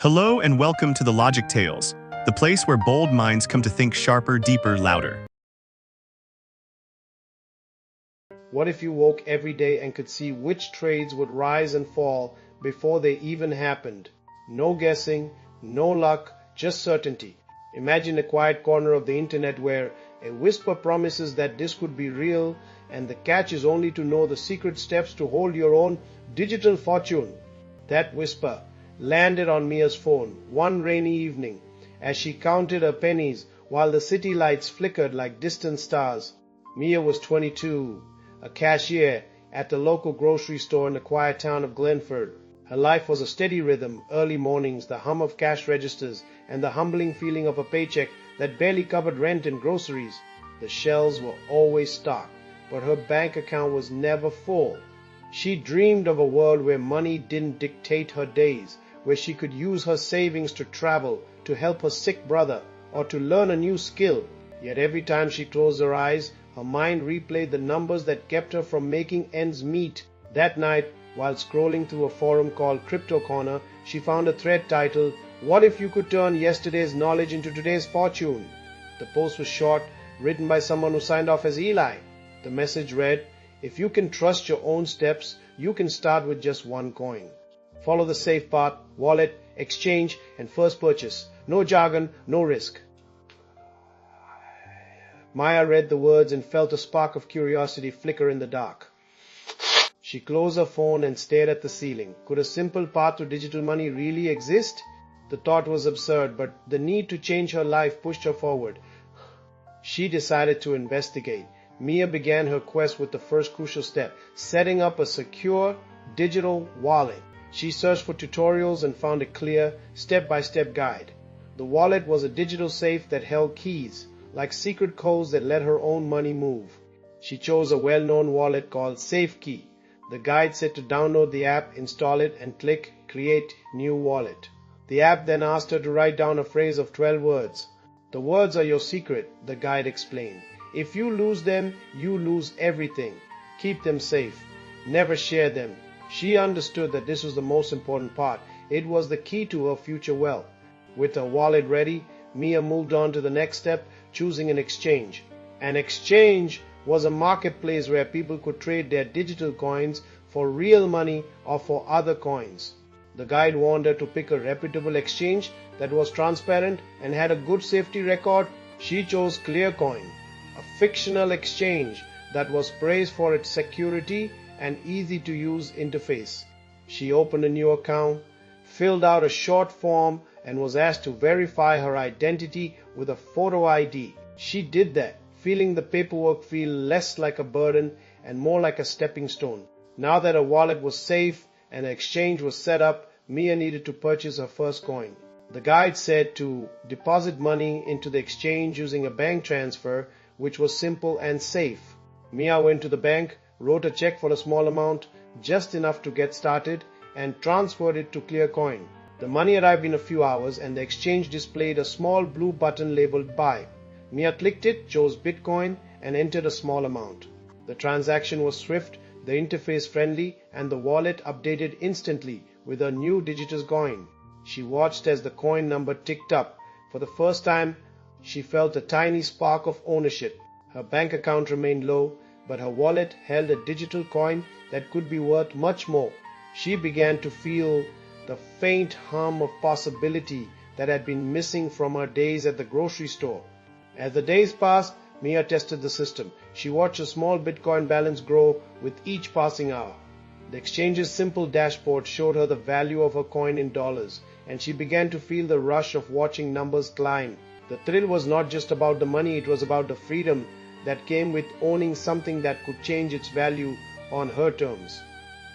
Hello and welcome to the Logic Tales, the place where bold minds come to think sharper, deeper, louder. What if you woke every day and could see which trades would rise and fall before they even happened? No guessing, no luck, just certainty. Imagine a quiet corner of the internet where a whisper promises that this could be real, and the catch is only to know the secret steps to hold your own digital fortune. That whisper landed on Mia's phone one rainy evening as she counted her pennies while the city lights flickered like distant stars. Mia was 22, a cashier at the local grocery store in the quiet town of Glenford. Her life was a steady rhythm: early mornings, the hum of cash registers, and the humbling feeling of a paycheck that barely covered rent and groceries. The shelves were always stocked, but her bank account was never full. She dreamed of a world where money didn't dictate her days, where she could use her savings to travel, to help her sick brother, or to learn a new skill. Yet every time she closed her eyes, her mind replayed the numbers that kept her from making ends meet. That night, while scrolling through a forum called CryptoCorner, she found a thread titled, "What if you could turn yesterday's knowledge into today's fortune?" The post was short, written by someone who signed off as Eli. The message read, "If you can trust your own steps, you can start with just one coin. Follow the safe path: wallet, exchange, and first purchase. No jargon, no risk." Maya read the words and felt a spark of curiosity flicker in the dark. She closed her phone and stared at the ceiling. Could a simple path to digital money really exist? The thought was absurd, but the need to change her life pushed her forward. She decided to investigate. Mia began her quest with the first crucial step: setting up a secure digital wallet. She searched for tutorials and found a clear, step-by-step guide. The wallet was a digital safe that held keys, like secret codes that let her own money move. She chose a well-known wallet called SafeKey. The guide said to download the app, install it, and click Create New Wallet. The app then asked her to write down a phrase of 12 words. "The words are your secret," the guide explained. "If you lose them, you lose everything. Keep them safe. Never share them." She understood that this was the most important part. It was the key to her future wealth. With her wallet ready, Mia moved on to the next step, choosing an exchange. An exchange was a marketplace where people could trade their digital coins for real money or for other coins. The guide warned her to pick a reputable exchange that was transparent and had a good safety record. She chose ClearCoin, a fictional exchange that was praised for its security and easy-to-use interface. She opened a new account, filled out a short form, and was asked to verify her identity with a photo ID. She did that, feeling the paperwork feel less like a burden and more like a stepping stone. Now that her wallet was safe and an exchange was set up, Mia needed to purchase her first coin. The guide said to deposit money into the exchange using a bank transfer, which was simple and safe. Mia went to the bank, wrote a check for a small amount, just enough to get started, and transferred it to ClearCoin. The money arrived in a few hours, and the exchange displayed a small blue button labeled Buy. Mia clicked it, chose Bitcoin, and entered a small amount. The transaction was swift, the interface friendly, and the wallet updated instantly with her new digital coin. She watched as the coin number ticked up. For the first time, she felt a tiny spark of ownership. Her bank account remained low, but her wallet held a digital coin that could be worth much more. She began to feel the faint hum of possibility that had been missing from her days at the grocery store. As the days passed, Mia tested the system. She watched a small Bitcoin balance grow with each passing hour. The exchange's simple dashboard showed her the value of her coin in dollars, and she began to feel the rush of watching numbers climb. The thrill was not just about the money, it was about the freedom that came with owning something that could change its value on her terms.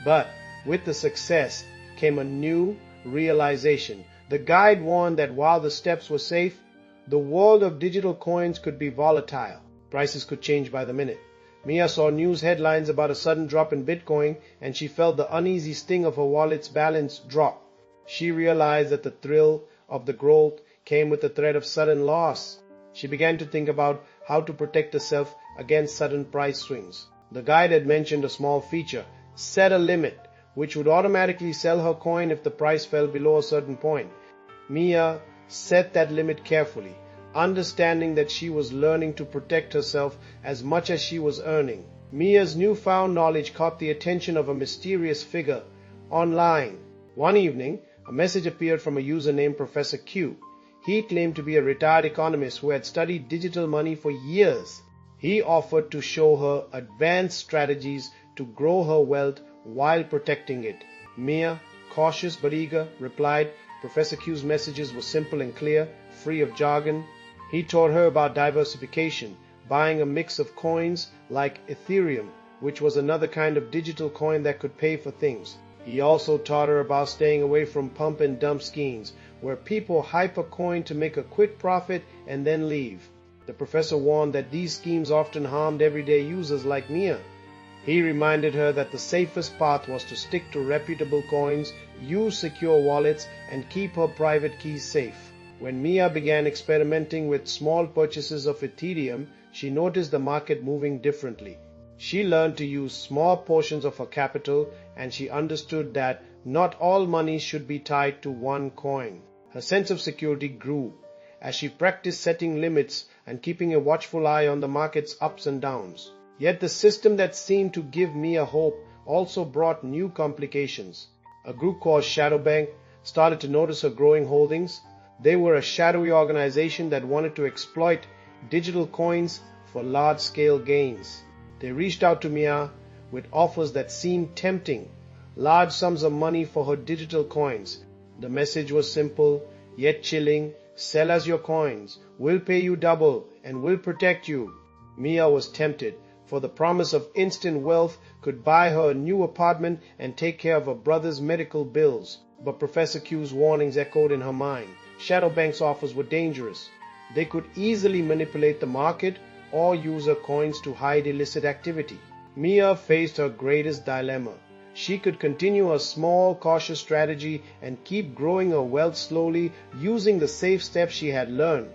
But with the success came a new realization. The guide warned that while the steps were safe, the world of digital coins could be volatile. Prices could change by the minute. Mia saw news headlines about a sudden drop in Bitcoin, and she felt the uneasy sting of her wallet's balance drop. She realized that the thrill of the growth came with the threat of sudden loss. She began to think about how to protect herself against sudden price swings. The guide had mentioned a small feature: set a limit, which would automatically sell her coin if the price fell below a certain point. Mia set that limit carefully, understanding that she was learning to protect herself as much as she was earning. Mia's newfound knowledge caught the attention of a mysterious figure online. One evening, a message appeared from a user named Professor Q. He claimed to be a retired economist who had studied digital money for years. He offered to show her advanced strategies to grow her wealth while protecting it. Mia, cautious but eager, replied. Professor Q's messages were simple and clear, free of jargon. He taught her about diversification, buying a mix of coins like Ethereum, which was another kind of digital coin that could pay for things. He also taught her about staying away from pump and dump schemes, where people hype a coin to make a quick profit and then leave. The professor warned that these schemes often harmed everyday users like Mia. He reminded her that the safest path was to stick to reputable coins, use secure wallets, and keep her private keys safe. When Mia began experimenting with small purchases of Ethereum, she noticed the market moving differently. She learned to use small portions of her capital, and she understood that not all money should be tied to one coin. Her sense of security grew as she practiced setting limits and keeping a watchful eye on the market's ups and downs. Yet the system that seemed to give Mia hope also brought new complications. A group called Shadow Bank started to notice her growing holdings. They were a shadowy organization that wanted to exploit digital coins for large-scale gains. They reached out to Mia with offers that seemed tempting, large sums of money for her digital coins. The message was simple, yet chilling. Sell us your coins. We'll pay you double and we'll protect you. Mia was tempted, for the promise of instant wealth could buy her a new apartment and take care of her brother's medical bills. But Professor Q's warnings echoed in her mind. Shadow Bank's offers were dangerous. They could easily manipulate the market or use her coins to hide illicit activity. Mia faced her greatest dilemma. She could continue a small, cautious strategy and keep growing her wealth slowly using the safe steps she had learned.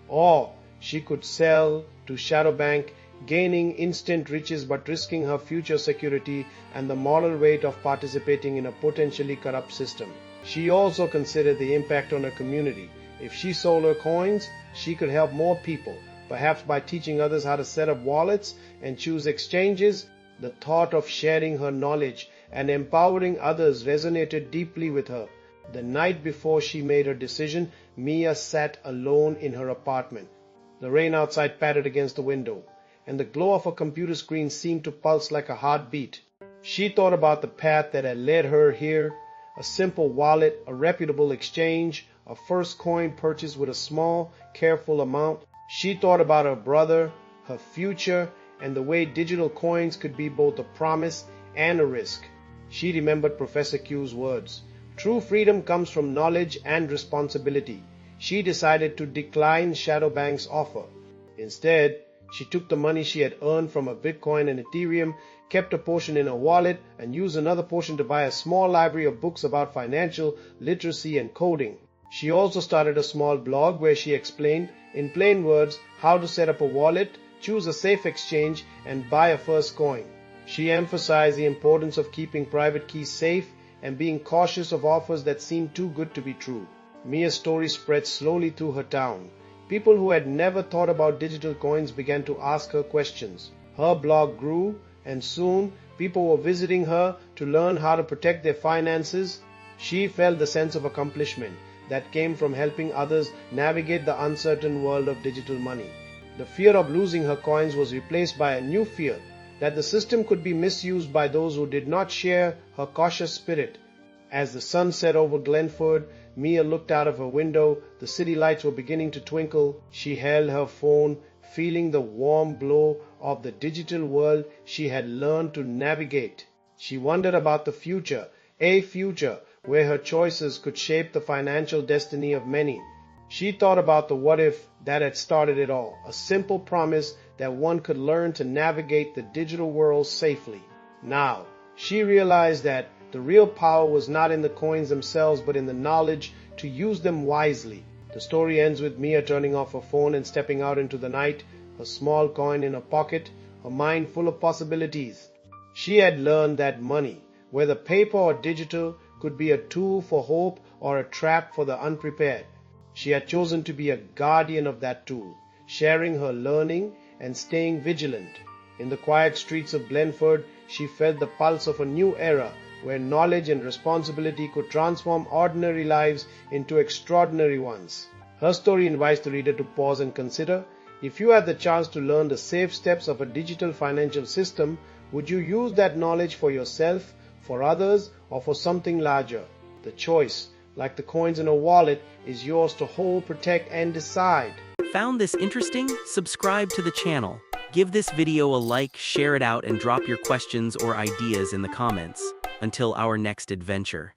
Or she could sell to Shadow Bank, gaining instant riches but risking her future security and the moral weight of participating in a potentially corrupt system. She also considered the impact on her community. If she sold her coins, she could help more people, perhaps by teaching others how to set up wallets and choose exchanges. The thought of sharing her knowledge and empowering others resonated deeply with her. The night before she made her decision, Mia sat alone in her apartment. The rain outside pattered against the window, and the glow of her computer screen seemed to pulse like a heartbeat. She thought about the path that had led her here: a simple wallet, a reputable exchange, a first coin purchased with a small, careful amount. She thought about her brother, her future, and the way digital coins could be both a promise and a risk. She remembered Professor Q's words. True freedom comes from knowledge and responsibility. She decided to decline Shadow Bank's offer. Instead, she took the money she had earned from her Bitcoin and Ethereum, kept a portion in her wallet, and used another portion to buy a small library of books about financial literacy and coding. She also started a small blog where she explained, in plain words, how to set up a wallet, choose a safe exchange, and buy a first coin. She emphasized the importance of keeping private keys safe and being cautious of offers that seemed too good to be true. Mia's story spread slowly through her town. People who had never thought about digital coins began to ask her questions. Her blog grew, and soon people were visiting her to learn how to protect their finances. She felt the sense of accomplishment that came from helping others navigate the uncertain world of digital money. The fear of losing her coins was replaced by a new fear that the system could be misused by those who did not share her cautious spirit. As the sun set over Glenford, Mia looked out of her window. The city lights were beginning to twinkle. She held her phone, feeling the warm glow of the digital world she had learned to navigate. She wondered about the future, a future where her choices could shape the financial destiny of many. She thought about the what if that had started it all, a simple promise that one could learn to navigate the digital world safely. Now, she realized that the real power was not in the coins themselves, but in the knowledge to use them wisely. The story ends with Mia turning off her phone and stepping out into the night, a small coin in her pocket, her mind full of possibilities. She had learned that money, whether paper or digital, could be a tool for hope or a trap for the unprepared. She had chosen to be a guardian of that tool, sharing her learning and staying vigilant. In the quiet streets of Glenford, she felt the pulse of a new era where knowledge and responsibility could transform ordinary lives into extraordinary ones. Her story invites the reader to pause and consider, if you had the chance to learn the safe steps of a digital financial system, would you use that knowledge for yourself, for others, or for something larger? The choice, like the coins in a wallet, is yours to hold, protect, and decide. Found this interesting? Subscribe to the channel. Give this video a like, share it out, and drop your questions or ideas in the comments. Until our next adventure.